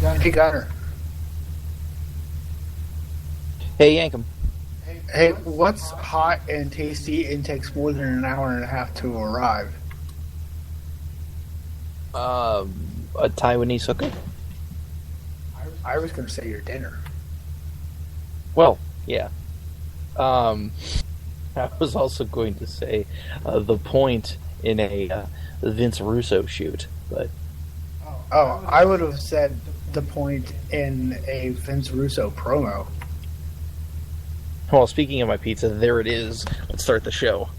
Hey, Gunner. Hey, Yankum. Hey, what's hot and tasty and takes more than an hour and a half to arrive? A Taiwanese hooker? I was going to say your dinner. Well, yeah. I was also going to say the point in a Vince Russo shoot, but... Oh, I would have said the point in a Vince Russo promo. Well, speaking of my pizza, there it is. Let's start the show.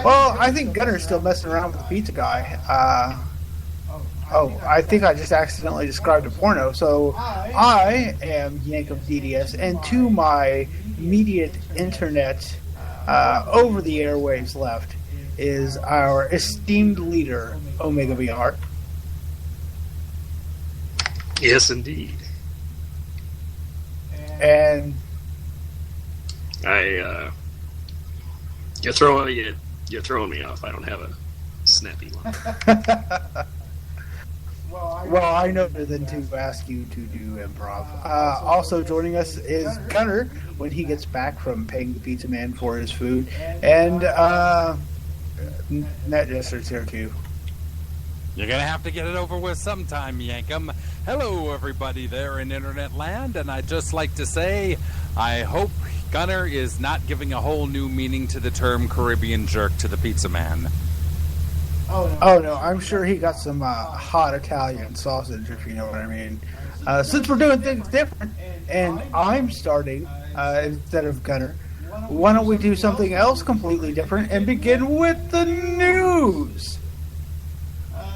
Well, I think Gunner's still messing around with the pizza guy. I think I just accidentally described a porno. So I am Yankum DDS, and to my immediate internet over the airwaves left is our esteemed leader, Omega VR. Yes, indeed. And you're throwing me off. I don't have a snappy one. Well, I know better than to ask you to do improv. Also joining us is Gunner when he gets back from paying the pizza man for his food, and Net Jester's here too. You're going to have to get it over with sometime, Yankum. Hello, everybody there in Internet Land, and I'd just like to say, I hope Gunner is not giving a whole new meaning to the term Caribbean jerk to the pizza man. Oh no, I'm sure he got some hot Italian sausage, if you know what I mean. Since we're doing things different, and I'm starting instead of Gunner, why don't we do something else completely different and begin with the news?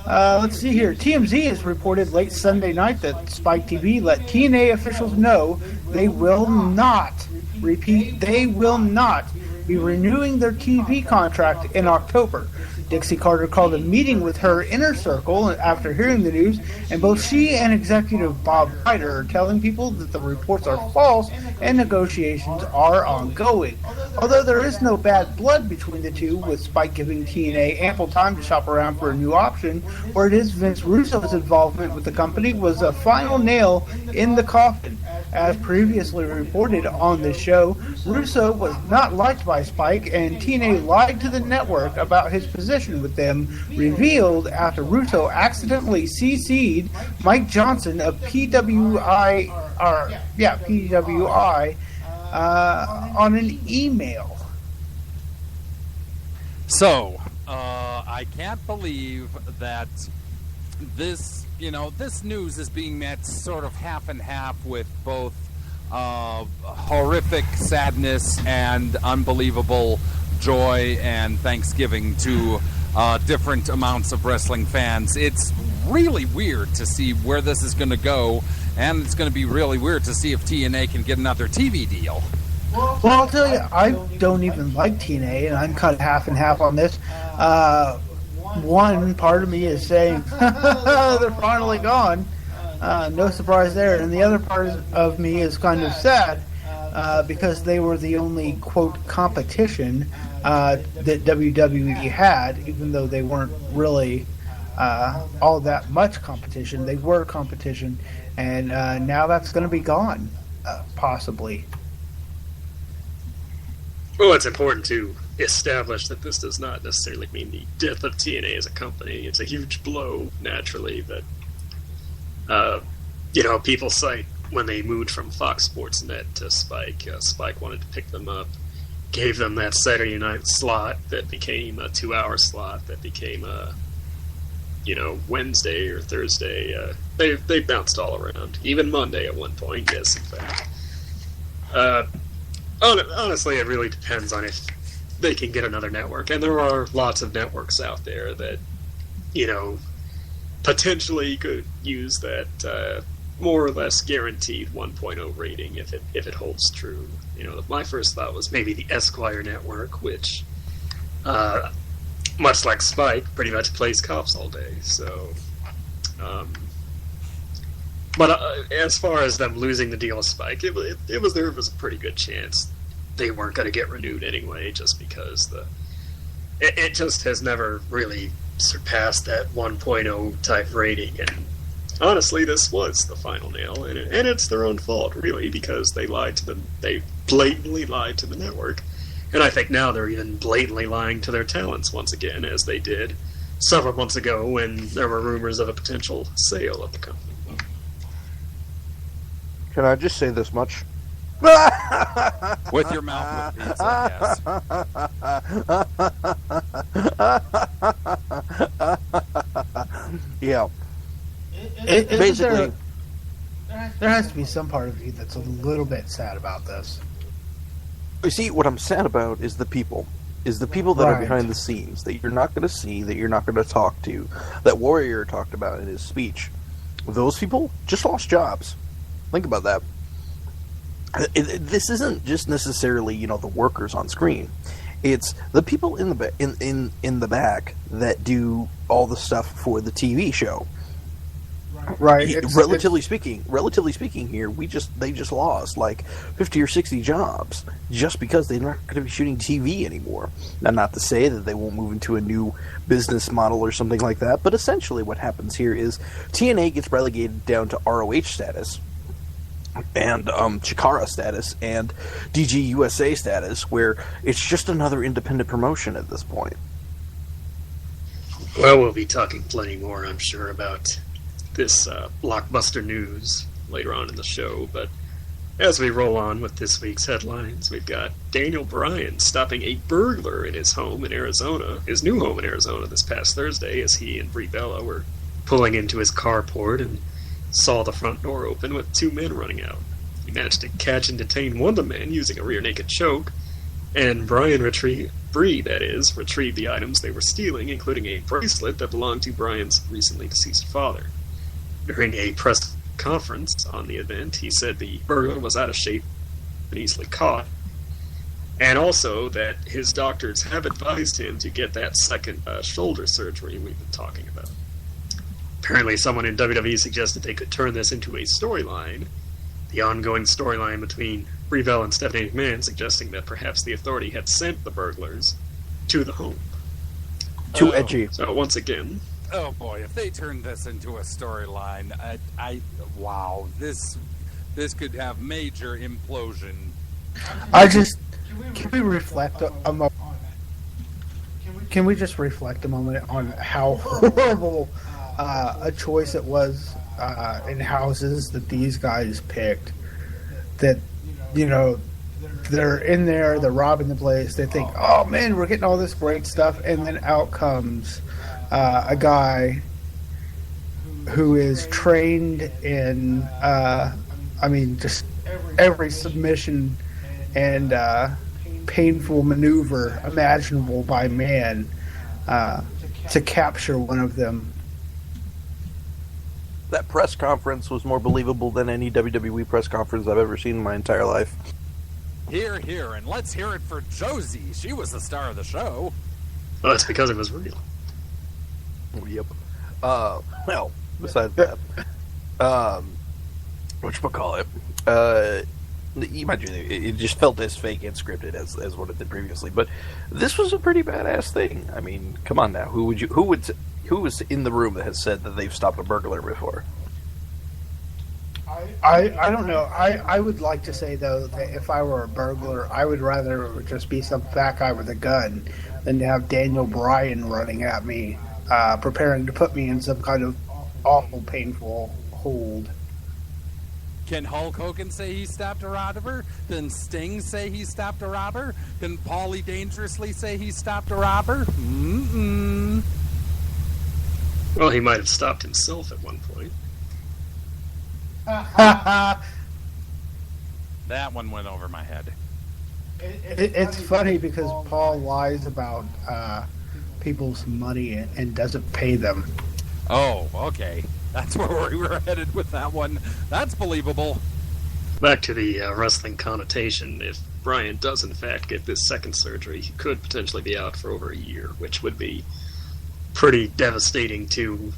Let's see here. TMZ has reported late Sunday night that Spike TV let TNA officials know they will not, repeat, they will not be renewing their TV contract in October. Dixie Carter called a meeting with her inner circle after hearing the news, and both she and executive Bob Ryder are telling people that the reports are false and negotiations are ongoing. Although there is no bad blood between the two, with Spike giving TNA ample time to shop around for a new option, where it is Vince Russo's involvement with the company was a final nail in the coffin. As previously reported on the show, Russo was not liked by Spike, and TNA lied to the network about his position with them, revealed after Russo accidentally CC'd Mike Johnson of PWI on an email. So, I can't believe that this news is being met sort of half and half with both horrific sadness and unbelievable joy and thanksgiving to different amounts of wrestling fans. It's really weird to see where this is going to go, and it's going to be really weird to see if TNA can get another TV deal. Well, I'll tell you, I don't even like TNA, and I'm kind of half and half on this. One part of me is saying, they're finally gone. No surprise there. And the other part of me is kind of sad because they were the only, quote, competition that WWE had, even though they weren't really all that much competition. They were competition, and now that's going to be gone, possibly. Well, it's important to establish that this does not necessarily mean the death of TNA as a company. It's a huge blow, naturally, that people cite when they moved from Fox Sports Net to Spike. Spike wanted to pick them up, gave them that Saturday night slot that became a 2-hour slot that became a, Wednesday or Thursday. They bounced all around. Even Monday at one point, yes, in fact. Honestly, it really depends on if they can get another network. And there are lots of networks out there that, potentially could use that more or less guaranteed 1.0 rating if it holds true. My first thought was maybe the Esquire network, which, much like Spike, pretty much plays cops all day. So, but as far as them losing the deal with Spike, there was a pretty good chance they weren't going to get renewed anyway, just because it just has never really surpassed that 1.0 type rating. And honestly, this was the final nail, and it's their own fault, really, because they blatantly lied to the network. And I think now they're even blatantly lying to their talents once again, as they did several months ago when there were rumors of a potential sale of the company. Can I just say this much? With your mouth with pizza, yes. Yeah. Basically, there has to be some part of you that's a little bit sad about this. You see, what I'm sad about is the people. That are behind the scenes, that you're not going to see, that you're not going to talk to, that Warrior talked about in his speech. Those people just lost jobs. Think about that. This isn't just necessarily, the workers on screen. It's the people in the back that do all the stuff for the TV show. Right. Relatively speaking, here they just lost like 50 or 60 jobs just because they're not going to be shooting TV anymore. Now, not to say that they won't move into a new business model or something like that, but essentially what happens here is TNA gets relegated down to ROH status and Chikara status and DG USA status, where it's just another independent promotion at this point. Well, we'll be talking plenty more, I'm sure, about this blockbuster news later on in the show, but as we roll on with this week's headlines, we've got Daniel Bryan stopping a burglar in his new home in Arizona this past Thursday, as he and Brie Bella were pulling into his carport and saw the front door open with two men running out. He managed to catch and detain one of the men using a rear naked choke, and Bryan retrieved the items they were stealing, including a bracelet that belonged to Bryan's recently deceased father. During a press conference on the event, he said the burglar was out of shape and easily caught, and also that his doctors have advised him to get that second shoulder surgery we've been talking about. Apparently someone in WWE suggested they could turn this into a storyline, the ongoing storyline between Brie Bella and Stephanie McMahon, suggesting that perhaps the Authority had sent the burglars to the home. Too edgy. So once again... Oh boy, if they turned this into a storyline, wow, this could have major implosion. Can we reflect a moment? Can we just reflect a moment on how horrible a choice it was in houses that these guys picked? That, they're in there, they're robbing the place, they think, oh man, we're getting all this great stuff, and then out comes a guy who is trained in, just every submission and painful maneuver imaginable by man to capture one of them. That press conference was more believable than any WWE press conference I've ever seen in my entire life. Hear, hear, and let's hear it for Josie. She was the star of the show. Well, that's because it was real. Yep. Well, besides that, whatchamacallit, imagine it just felt as fake and scripted as what it did previously. But this was a pretty badass thing. I mean, come on now, who was in the room that has said that they've stopped a burglar before? I don't know. I would like to say, though, that if I were a burglar, I would rather just be some fat guy with a gun than to have Daniel Bryan running at me, preparing to put me in some kind of awful, painful hold. Can Hulk Hogan say he stopped a robber? Can Sting say he stopped a robber? Can Paulie Dangerously say he stopped a robber? Mm-mm. Well, he might have stopped himself at one point. That one went over my head. It's funny because Paul lies about people's money and doesn't pay them. Oh, okay. That's where we were headed with that one. That's believable. Back to the wrestling connotation, if Bryan does in fact get this second surgery, he could potentially be out for over a year, which would be pretty devastating to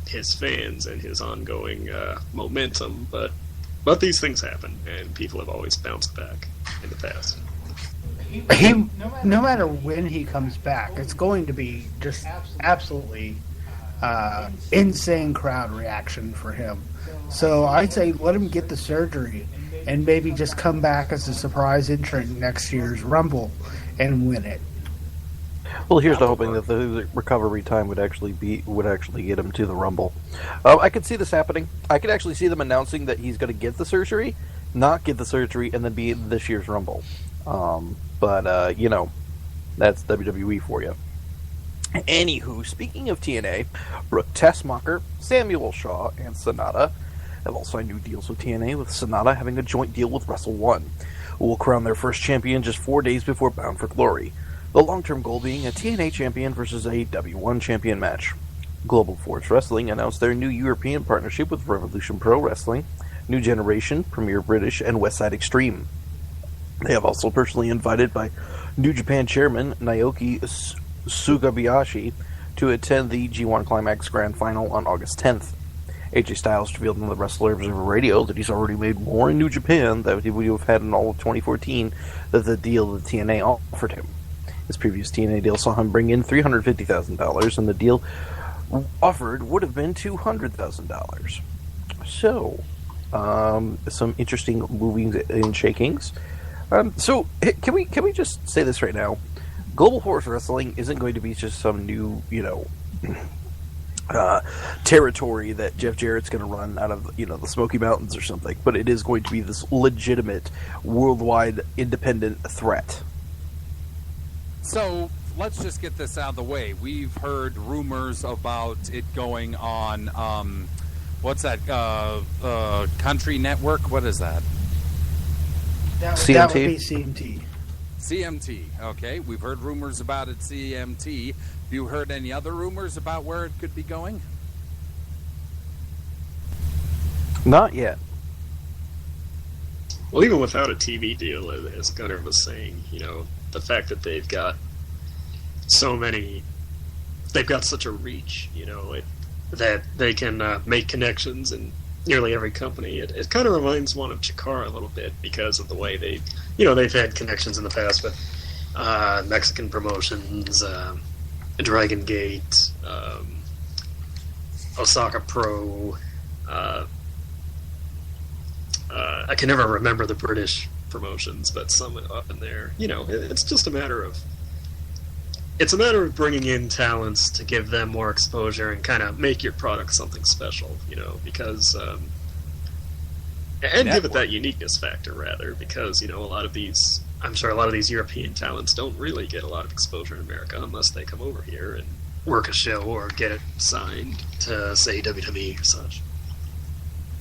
his fans and his ongoing momentum. But these things happen, and people have always bounced back in the past. He, no matter when he comes back, it's going to be just absolutely insane crowd reaction for him. So I'd say let him get the surgery and maybe just come back as a surprise entrant next year's Rumble and win it. Well, here's to hoping that the recovery time would actually get him to the Rumble. I could see this happening. I could actually see them announcing that he's going to get the surgery, not get the surgery, and then be in this year's Rumble. But you know, that's WWE for you. Anywho, speaking of TNA, Tessmacher, Samuel Shaw, and Sonata have all signed new deals with TNA, with Sonata having a joint deal with Wrestle One, who will crown their first champion just 4 days before Bound for Glory. The long-term goal being a TNA champion versus a W1 champion match. Global Force Wrestling announced their new European partnership with Revolution Pro Wrestling, New Generation, Premier British, and Westside Extreme. They have also personally invited by New Japan chairman Naoki Sugabayashi to attend the G1 Climax Grand Final on August 10th. AJ Styles revealed on the Wrestler Observer Radio that he's already made more in New Japan than he would have had in all of 2014 than the deal that TNA offered him. His previous TNA deal saw him bring in $350,000, and the deal offered would have been $200,000. So, some interesting movings and shakings. So, can we just say this right now? Global Force Wrestling isn't going to be just some new, territory that Jeff Jarrett's going to run out of, the Smoky Mountains or something. But it is going to be this legitimate, worldwide, independent threat. So, let's just get this out of the way. We've heard rumors about it going on, what's that, Country Network? What is that? CMT? That would be CMT. CMT, okay. We've heard rumors about it, CMT. Have you heard any other rumors about where it could be going? Not yet. Well, even without a TV deal, as Gunnar was saying, the fact that they've got such a reach, that they can make connections in nearly every company. It kind of reminds one of Chikara a little bit because of the way they've had connections in the past with Mexican promotions, Dragon Gate, Osaka Pro. I can never remember the British promotions, but some up in there. It's just a matter of bringing in talents to give them more exposure and kind of make your product something special, because and give it that uniqueness factor, rather, because a lot of these European talents don't really get a lot of exposure in America unless they come over here and work a show or get it signed to, say, WWE or such.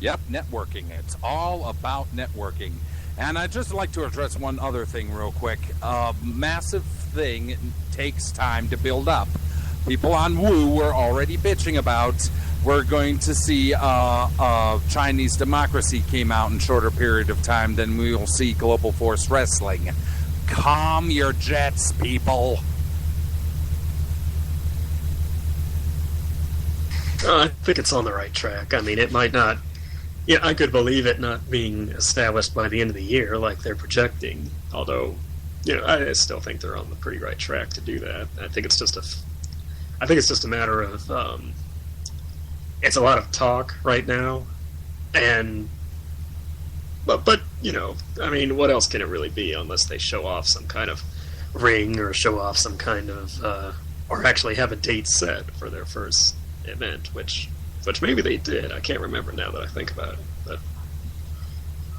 Yep, networking. It's all about networking. And I'd just like to address one other thing real quick. A massive thing takes time to build up. People on Woo were already bitching about we're going to see Chinese Democracy came out in a shorter period of time than we will see Global Force Wrestling. Calm your jets, people. I think it's on the right track. I mean, it might not... Yeah, I could believe it not being established by the end of the year like they're projecting. Although, I still think they're on the pretty right track to do that. I think it's just a matter of it's a lot of talk right now, and but I mean, what else can it really be unless they show off some kind of ring or show off some kind of or actually have a date set for their first event, which maybe they did. I can't remember now that I think about it. But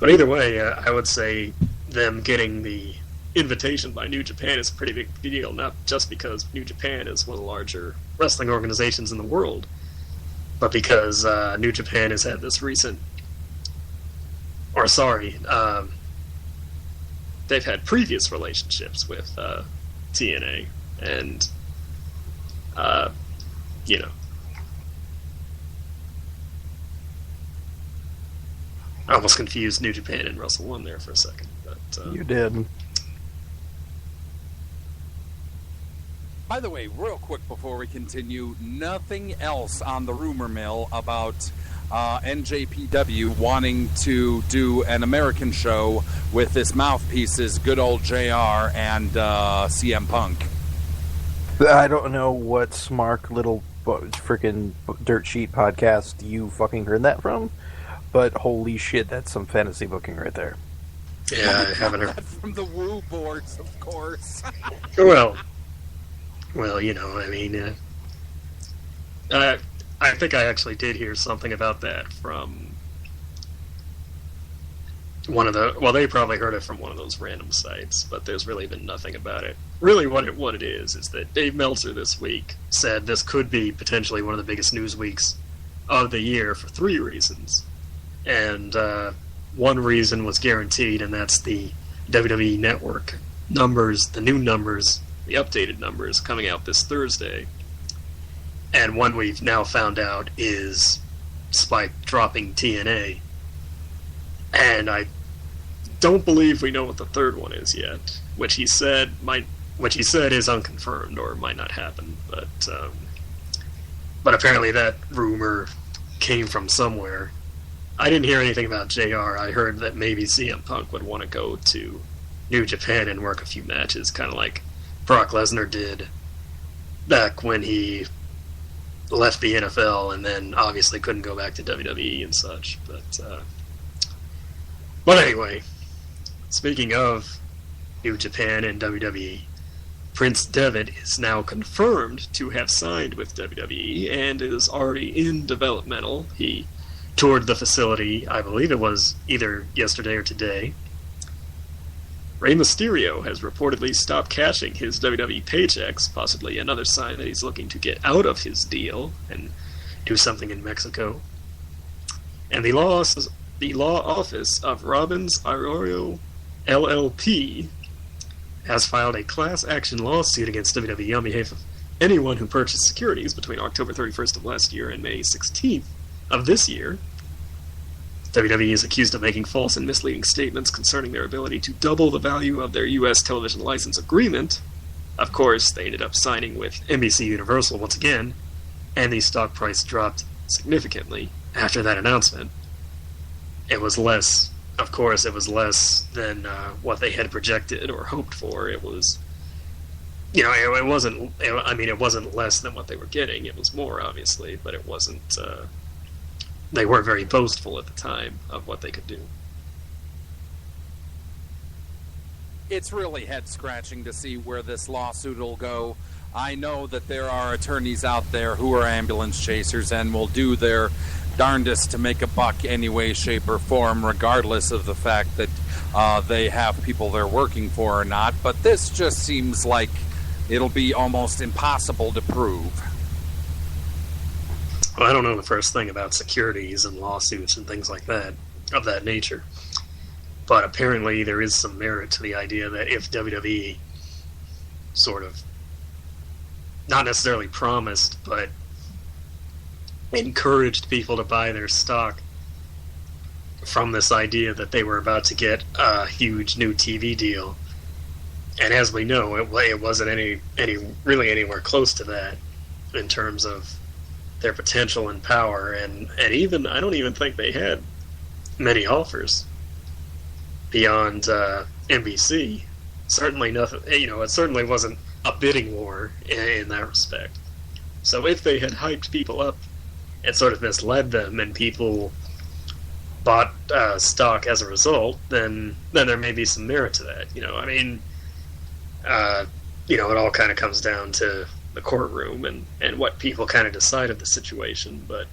But either way, I would say them getting the invitation by New Japan is a pretty big deal, not just because New Japan is one of the larger wrestling organizations in the world, but because New Japan has had this they've had previous relationships with TNA, and you know, I almost confused New Japan and Wrestle One there for a second, but You did. By the way, real quick before we continue, nothing else on the rumor mill about NJPW wanting to do an American show with this mouthpieces, good old JR and CM Punk. I don't know what smart little freaking dirt sheet podcast you fucking heard that from, but holy shit, that's some fantasy booking right there. yeah, I haven't heard. From the Woo boards, of course. Well, you know, I mean, I think I actually did hear something about that from one of the. Well, they probably heard it from one of those random sites, but there's really been nothing about it. Really, what it is that Dave Meltzer this week said this could be potentially one of the biggest news weeks of the year for 3 reasons, and one reason was guaranteed, and that's the WWE Network numbers, the new numbers. The updated numbers coming out this Thursday. And one we've now found out is Spike dropping TNA. And I don't believe we know what the third one is yet, which he said is unconfirmed or might not happen. But apparently that rumor came from somewhere. I didn't hear anything about JR. I heard that maybe CM Punk would want to go to New Japan and work a few matches, kind of like Brock Lesnar did back when he left the NFL and then obviously couldn't go back to WWE and such. But anyway, speaking of New Japan and WWE, Prince Devitt is now confirmed to have signed with WWE and is already in developmental. He toured the facility, I believe it was either yesterday or today. Rey Mysterio has reportedly stopped cashing his WWE paychecks, possibly another sign that he's looking to get out of his deal and do something in Mexico. And the law office of Robbins Arroyo LLP has filed a class action lawsuit against WWE on behalf of anyone who purchased securities between October 31st of last year and May 16th of this year. WWE is accused of making false and misleading statements concerning their ability to double the value of their U.S. television license agreement. Of course, they ended up signing with NBC Universal once again, and the stock price dropped significantly after that announcement. It was less than what they had projected or hoped for. It was, it wasn't less than what they were getting. It was more, obviously, but it wasn't. They weren't very boastful at the time of what they could do. It's really head-scratching to see where this lawsuit will go. I know that there are attorneys out there who are ambulance chasers and will do their darndest to make a buck any way, shape, or form, regardless of the fact that they have people they're working for or not. But this just seems like it'll be almost impossible to prove. Well, I don't know the first thing about securities and lawsuits and things like that, of that nature. But apparently there is some merit to the idea that if WWE sort of, not necessarily promised, but encouraged people to buy their stock from this idea that they were about to get a huge new TV deal. And as we know, it wasn't really anywhere close to that in terms of their potential and power, and even I don't even think they had many offers beyond NBC. Certainly nothing. It certainly wasn't a bidding war in that respect. So if they had hyped people up and sort of misled them, and people bought stock as a result, then there may be some merit to that. It all kind of comes down to the courtroom and what people kind of decide of the situation. But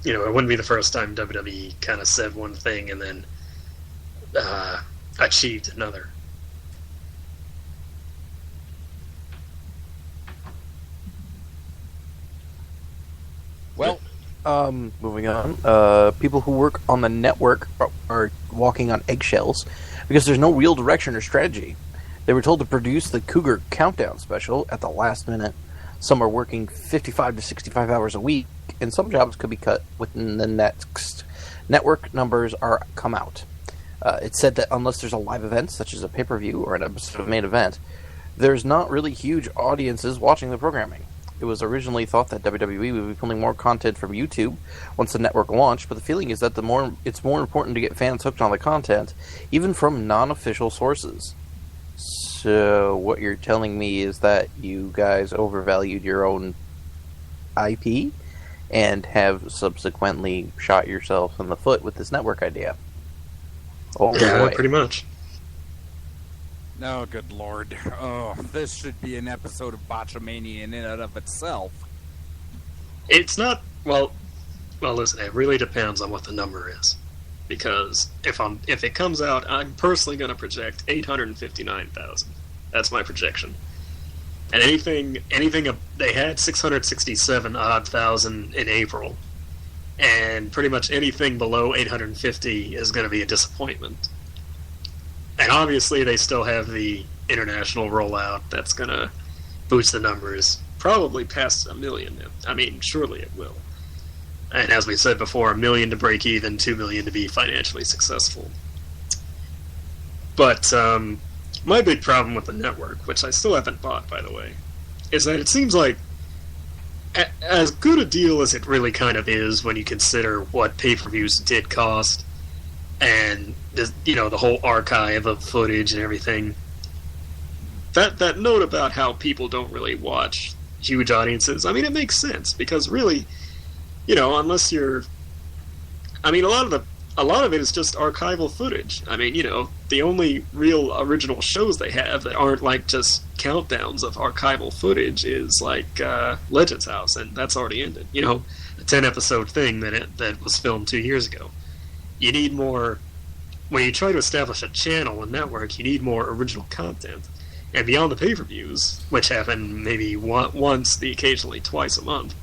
it wouldn't be the first time WWE kind of said one thing and then achieved another. Well, Moving on. People who work on the network are walking on eggshells because there's no real direction or strategy. They were told to produce the Cougar Countdown special at the last minute. Some are working 55 to 65 hours a week, and some jobs could be cut within the next network numbers are come out. It's said that unless there's a live event, such as a pay-per-view or an episode of Main Event, there's not really huge audiences watching the programming. It was originally thought that WWE would be pulling more content from YouTube once the network launched, but the feeling is that it's more important to get fans hooked on the content, even from non-official sources. So what you're telling me is that you guys overvalued your own IP and have subsequently shot yourself in the foot with this network idea. Oh Yeah, boy. pretty much. oh, good lord. Oh, this should be an episode of Botchamania in and of itself. It's not well. Listen, it really depends on what the number is, because if it comes out, I'm personally going to project 859,000. That's my projection. And anything they had 667 odd thousand in April, and pretty much anything below 850 is going to be a disappointment. And obviously, they still have the international rollout that's going to boost the numbers, probably past 1 million. I mean, surely it will. And as we said before, 1 million to break even, 2 million to be financially successful. But my big problem with the network, which I still haven't bought, by the way, is that it seems like as good a deal as it really kind of is when you consider what pay-per-views did cost, and the whole archive of footage and everything. That note about how people don't really watch huge audiences, I mean, it makes sense, because really, unless you're, I mean, a lot of it is just archival footage. I mean, the only real original shows they have that aren't like just countdowns of archival footage is like Legends House, and that's already ended. A 10-episode thing that was filmed 2 years ago. You need more. When you try to establish a channel and network, you need more original content. And beyond the pay-per-views, which happen maybe once, occasionally twice a month,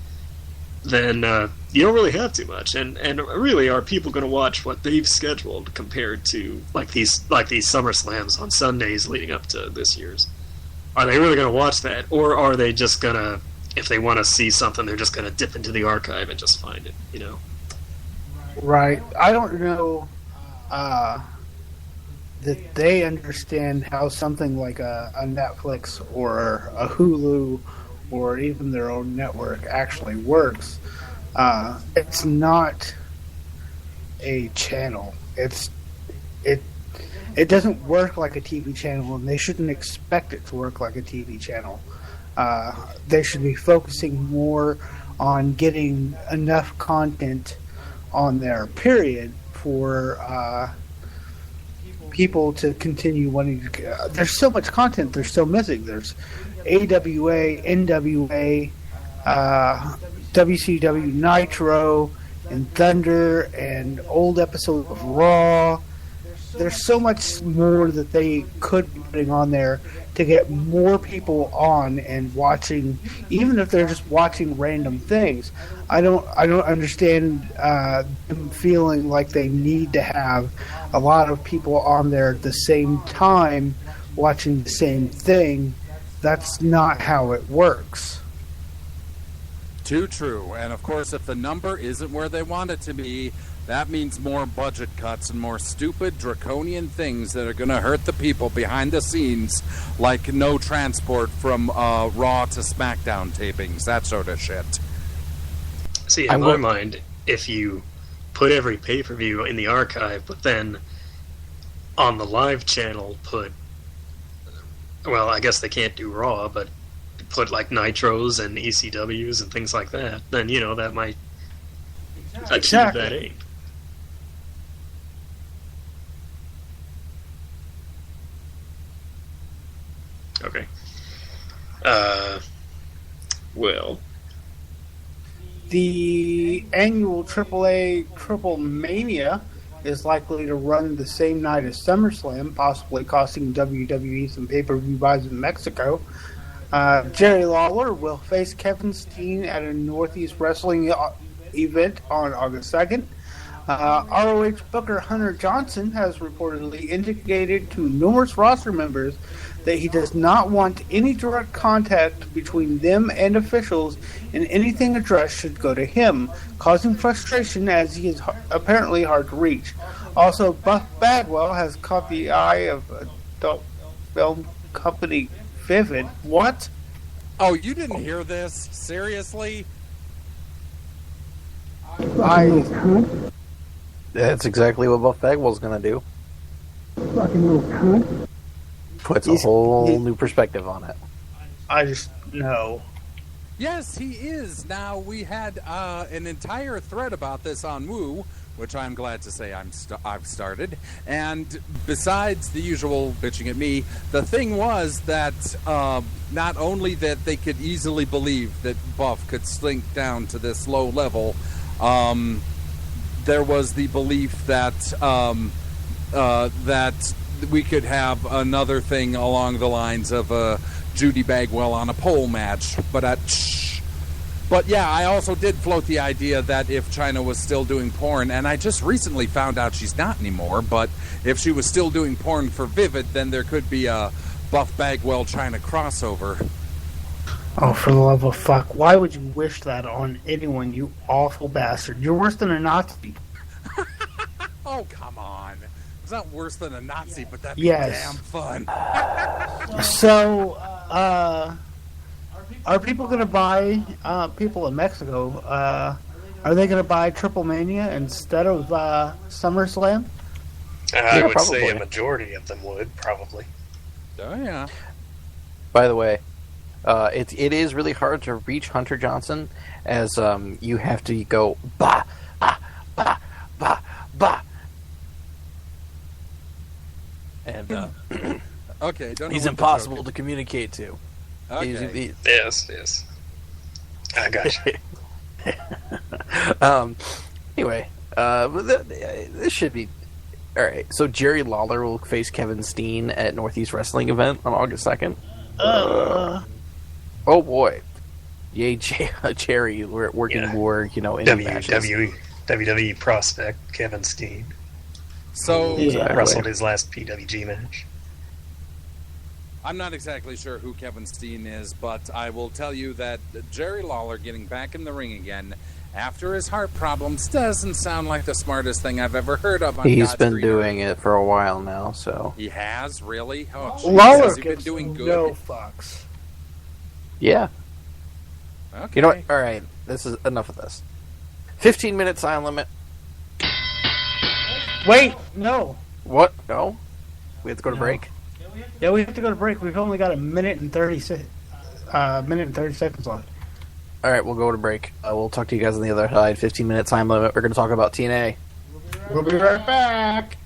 then you don't really have too much. And really, are people going to watch what they've scheduled compared to like these SummerSlams on Sundays leading up to this year's? Are they really going to watch that, or are they just going to, if they want to see something, they're just going to dip into the archive and just find it? Right. I don't know that they understand how something like a Netflix or a Hulu or even their own network actually works. It's not a channel. It doesn't work like a TV channel, and they shouldn't expect it to work like a TV channel. They should be focusing more on getting enough content on there, period, for people to continue wanting to. There's so much content they're still missing. There's AWA, NWA, WCW Nitro, and Thunder, and old episodes of Raw. There's so much more that they could be putting on there to get more people on and watching, even if they're just watching random things. I don't understand them feeling like they need to have a lot of people on there at the same time watching the same thing. That's not how it works. Too true. And of course, if the number isn't where they want it to be, that means more budget cuts and more stupid, draconian things that are going to hurt the people behind the scenes, like no transport from Raw to SmackDown tapings, that sort of shit. See, in my mind, if you put every pay-per-view in the archive, but then on the live channel well, I guess they can't do Raw, but put like Nitros and ECWs and things like that, then, that might achieve that aim. Okay. Well, The annual AAA Triple Mania is likely to run the same night as SummerSlam, possibly costing WWE some pay-per-view buys in Mexico. Jerry Lawler will face Kevin Steen at a Northeast Wrestling event on August 2nd. ROH Booker Hunter Johnson has reportedly indicated to numerous roster members that he does not want any direct contact between them and officials, and anything addressed should go to him, causing frustration as he is apparently hard to reach. Also, Buff Bagwell has caught the eye of adult film company Vivid. What? Oh, you didn't hear this? Seriously? That's exactly what Buff Bagwell's going to do. Fucking little cunt. Puts a whole new perspective on it. I just know. Yes, he is. Now, we had an entire thread about this on Woo, which I'm glad to say I've started. And besides the usual bitching at me, the thing was that not only that they could easily believe that Buff could slink down to this low level, there was the belief that that we could have another thing along the lines of Judy Bagwell on a pole match. But yeah, I also did float the idea that if Chyna was still doing porn, and I just recently found out she's not anymore, but if she was still doing porn for Vivid, then there could be a Buff Bagwell Chyna crossover. Oh, for the love of fuck. Why would you wish that on anyone, you awful bastard? You're worse than a Nazi. Oh, come on. It's not worse than a Nazi, but that'd be Yes. damn fun. So, are people going to buy, people in Mexico, are they going to buy Triple Mania instead of SummerSlam? I would probably. say a majority of them would, probably. Oh, yeah. By the way, it is really hard to reach Hunter Johnson, as you have to go bah, bah, bah, bah, bah. And Okay, don't know he's what impossible the to communicate to. joke is. Okay. Yes. I got you. Anyway, this should be alright. So Jerry Lawler will face Kevin Steen at Northeast Wrestling event on August 2nd. Oh boy. Yay, Jerry, we're working more, indie matches. WWE prospect Kevin Steen So, Yeah. wrestled his last PWG match. I'm not exactly sure who Kevin Steen is, but I will tell you that Jerry Lawler getting back in the ring again after his heart problems doesn't sound like the smartest thing I've ever heard of. On He's God's been green doing earth. it for a while now, so He has, really? Oh, Lawler has he been gives doing good? no fucks. yeah. Okay. You know what? Alright, this is enough of this. 15-minute time limit. Wait, no. What? No? We have to go to No. break? Yeah, we have to go to break. We've only got a minute and 30 seconds left. Alright, we'll go to break. We'll talk to you guys on the other side. 15-minute time limit. We're going to talk about TNA. We'll be right back.